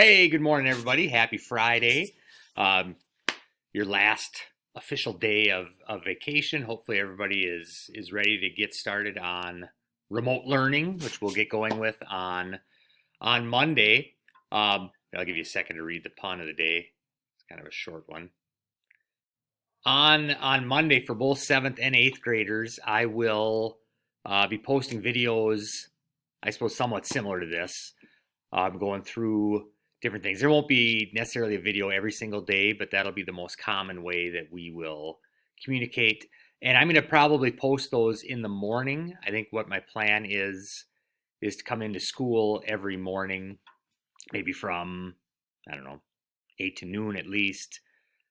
Hey, good morning, everybody. Happy Friday. Um, your last official day of vacation. Hopefully, everybody is ready to get started on remote learning, which we'll get going with on Monday. I'll give you a second to read the pun of the day. It's kind of a short one. On Monday for both seventh and eighth graders, I will be posting videos. I suppose somewhat similar to this. Going through different things. There won't be necessarily a video every single day, but that'll be the most common way that we will communicate. And I'm going to probably post those in the morning. I think what my plan is to come into school every morning, maybe from, I don't know, 8 to noon at least.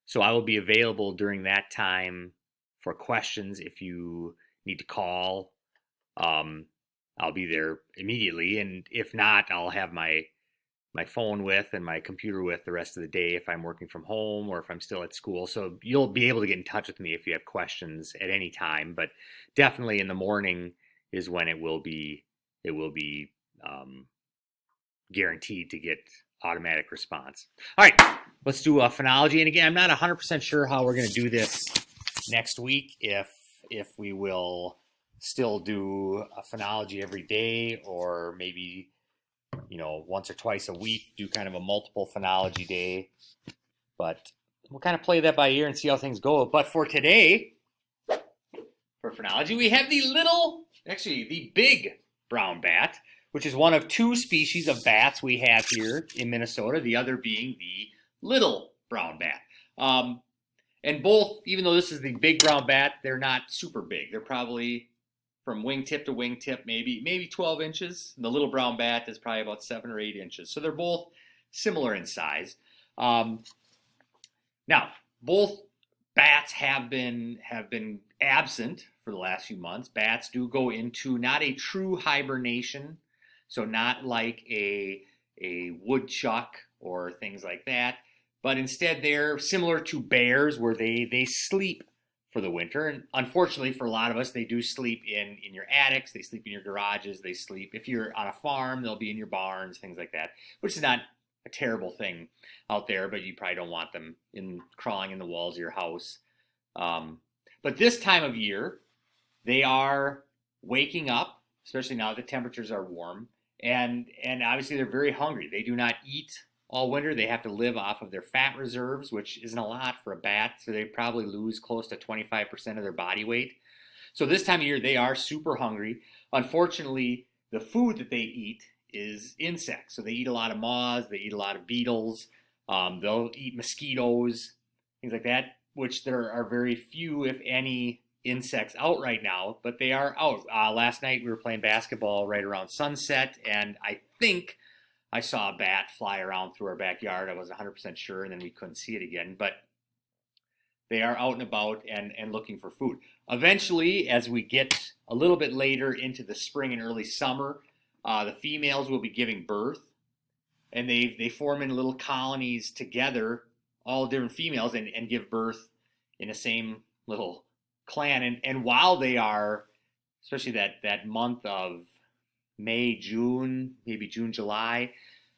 So I will be available during that time for questions if you need to call. I'll be there immediately, and if not, I'll have my phone with and my computer with the rest of the day if I'm working from home or if I'm still at school. So you'll be able to get in touch with me if you have questions at any time. But definitely in the morning is when it will be guaranteed to get automatic response. All right, let's do a phenology. And again, I'm not 100% sure how we're going to do this next week. If we will still do a phenology every day, or maybe once or twice a week, do kind of a multiple phenology day. But we'll kind of play that by ear and see how things go. But for today, for phenology, we have the big brown bat, which is one of two species of bats we have here in Minnesota, the other being the little brown bat. And both, even though this is the big brown bat, they're not super big. They're probably from wingtip to wingtip, maybe 12 inches. And the little brown bat is probably about 7 or 8 inches. So they're both similar in size. Now, both bats have been absent for the last few months. Bats do go into not a true hibernation, so not like a woodchuck or things like that, but instead they're similar to bears, where they sleep for the winter. And unfortunately for a lot of us, they do sleep in your attics, they sleep in your garages, they sleep, if you're on a farm, they'll be in your barns, things like that, which is not a terrible thing out there, but you probably don't want them crawling in the walls of your house. But this time of year, they are waking up, especially now that the temperatures are warm, and obviously they're very hungry. They do not eat all winter. They have to live off of their fat reserves, which isn't a lot for a bat, so they probably lose close to 25% of their body weight. So this time of year, they are super hungry. Unfortunately, the food that they eat is insects. So they eat a lot of moths, they eat a lot of beetles, they'll eat mosquitoes, things like that, which there are very few, if any, insects out right now, but they are out. Last night we were playing basketball right around sunset, and I think I saw a bat fly around through our backyard. I wasn't 100% sure, and then we couldn't see it again. But they are out and about and looking for food. Eventually, as we get a little bit later into the spring and early summer, the females will be giving birth, and they form in little colonies together, all different females, and give birth in the same little clan. And while they are, especially that month of May, June, maybe June, July,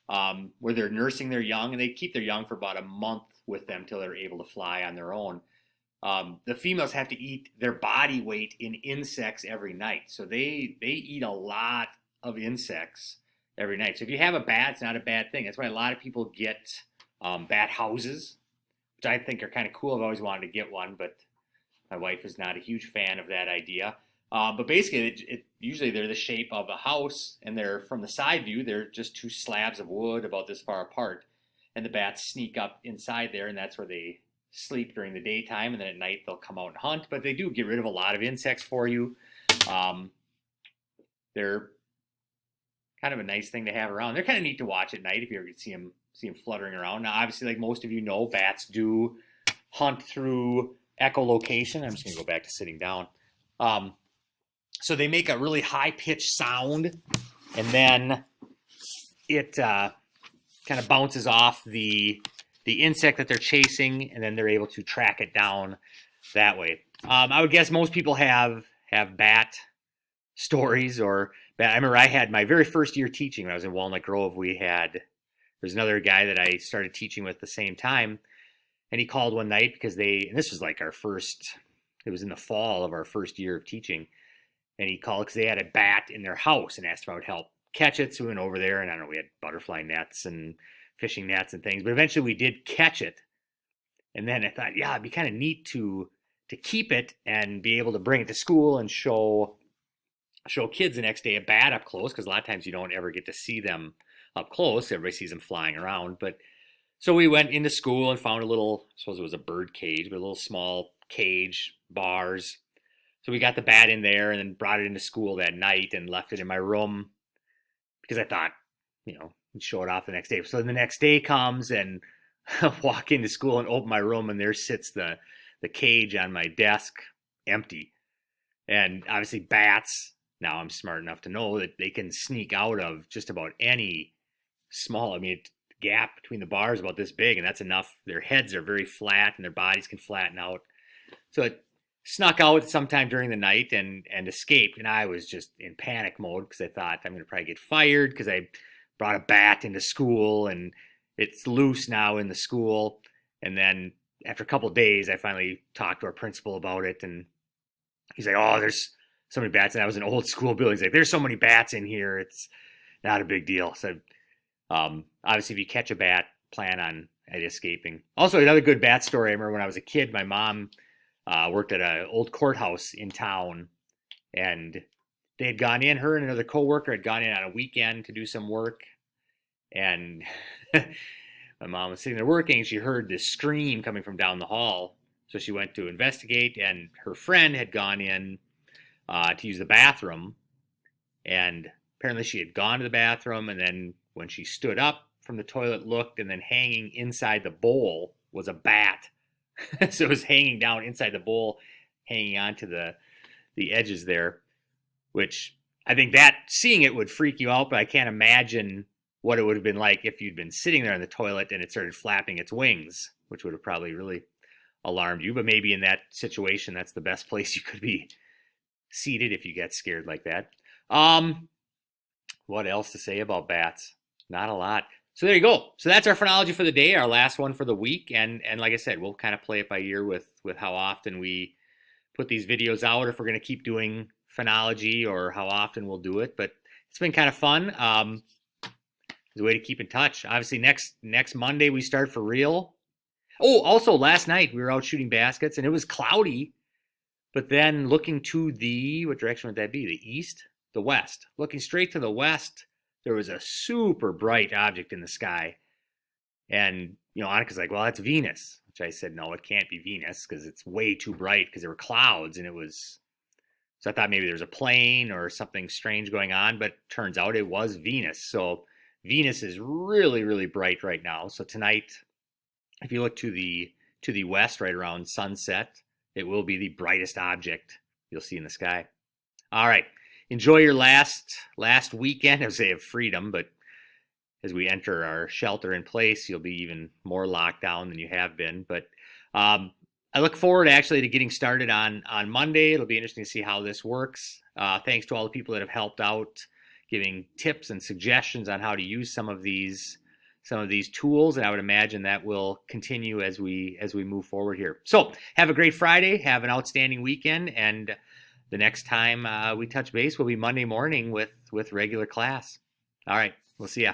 where they're nursing their young, and they keep their young for about a month with them till they're able to fly on their own. The females have to eat their body weight in insects every night. So they eat a lot of insects every night. So if you have a bat, it's not a bad thing. That's why a lot of people get bat houses, which I think are kind of cool. I've always wanted to get one, but my wife is not a huge fan of that idea. But basically, usually they're the shape of a house, and they're, from the side view, they're just two slabs of wood about this far apart. And the bats sneak up inside there, and that's where they sleep during the daytime, and then at night they'll come out and hunt. But they do get rid of a lot of insects for you. They're kind of a nice thing to have around. They're kind of neat to watch at night if you ever see them fluttering around. Now, obviously, like most of you know, bats do hunt through echolocation. I'm just going to go back to sitting down. So they make a really high-pitched sound, and then it kind of bounces off the insect that they're chasing, and then they're able to track it down that way. I would guess most people have bat stories or bat. I remember I had my very first year teaching when I was in Walnut Grove. We had there's another guy that I started teaching with at the same time, and he called one night because and this was like it was in the fall of our first year of teaching, and he called because they had a bat in their house and asked if I would help catch it. So we went over there, and I don't know, we had butterfly nets and fishing nets and things, but eventually we did catch it. And then I thought, yeah, it'd be kind of neat to keep it and be able to bring it to school and show kids the next day a bat up close, because a lot of times you don't ever get to see them up close. Everybody sees them flying around. But so we went into school and found a little, I suppose it was a bird cage, but a little small cage, bars. So we got the bat in there and then brought it into school that night and left it in my room because I thought, we'd show it off the next day. So the next day comes and I walk into school and open my room, and there sits the cage on my desk empty. And obviously bats, now I'm smart enough to know that they can sneak out of just about any small, the gap between the bars about this big, and that's enough. Their heads are very flat and their bodies can flatten out. So it snuck out sometime during the night and escaped. And I was just in panic mode because I thought I'm going to probably get fired because I brought a bat into school and it's loose now in the school. And then after a couple of days, I finally talked to our principal about it, and he's like, "Oh, there's so many bats." And that was an old school building. He's like, "There's so many bats in here. It's not a big deal." So obviously, if you catch a bat, plan on it escaping. Also, another good bat story. I remember when I was a kid, my mom worked at an old courthouse in town, and they had gone in, her and another coworker had gone in on a weekend to do some work, and my mom was sitting there working, and she heard this scream coming from down the hall. So she went to investigate, and her friend had gone in to use the bathroom, and apparently she had gone to the bathroom, and then when she stood up from the toilet, looked, and then hanging inside the bowl was a bat. So it was hanging down inside the bowl, hanging onto the edges there, which I think that seeing it would freak you out, but I can't imagine what it would have been like if you'd been sitting there in the toilet and it started flapping its wings, which would have probably really alarmed you. But maybe in that situation, that's the best place you could be seated if you get scared like that. What else to say about bats? Not a lot. So there you go. So that's our phenology for the day, our last one for the week. And like I said, we'll kind of play it by ear with how often we put these videos out, if we're going to keep doing phenology, or how often we'll do it. But it's been kind of fun. It's a way to keep in touch. Obviously, next Monday we start for real. Oh, also last night we were out shooting baskets and it was cloudy. But then looking to what direction would that be? The east? The west. Looking straight to the west, there was a super bright object in the sky. And, Annika's like, "Well, that's Venus." Which I said, "No, it can't be Venus because it's way too bright," because there were clouds and it was... So I thought maybe there's a plane or something strange going on, but turns out it was Venus. So Venus is really, really bright right now. So tonight, if you look to the west, right around sunset, it will be the brightest object you'll see in the sky. All right. Enjoy your last weekend, I would say, of freedom, but as we enter our shelter in place, you'll be even more locked down than you have been. But I look forward actually to getting started on Monday. It'll be interesting to see how this works. Thanks to all the people that have helped out, giving tips and suggestions on how to use some of these tools, and I would imagine that will continue as we move forward here. So have a great Friday, have an outstanding weekend, and the next time we touch base will be Monday morning with regular class. All right, we'll see ya.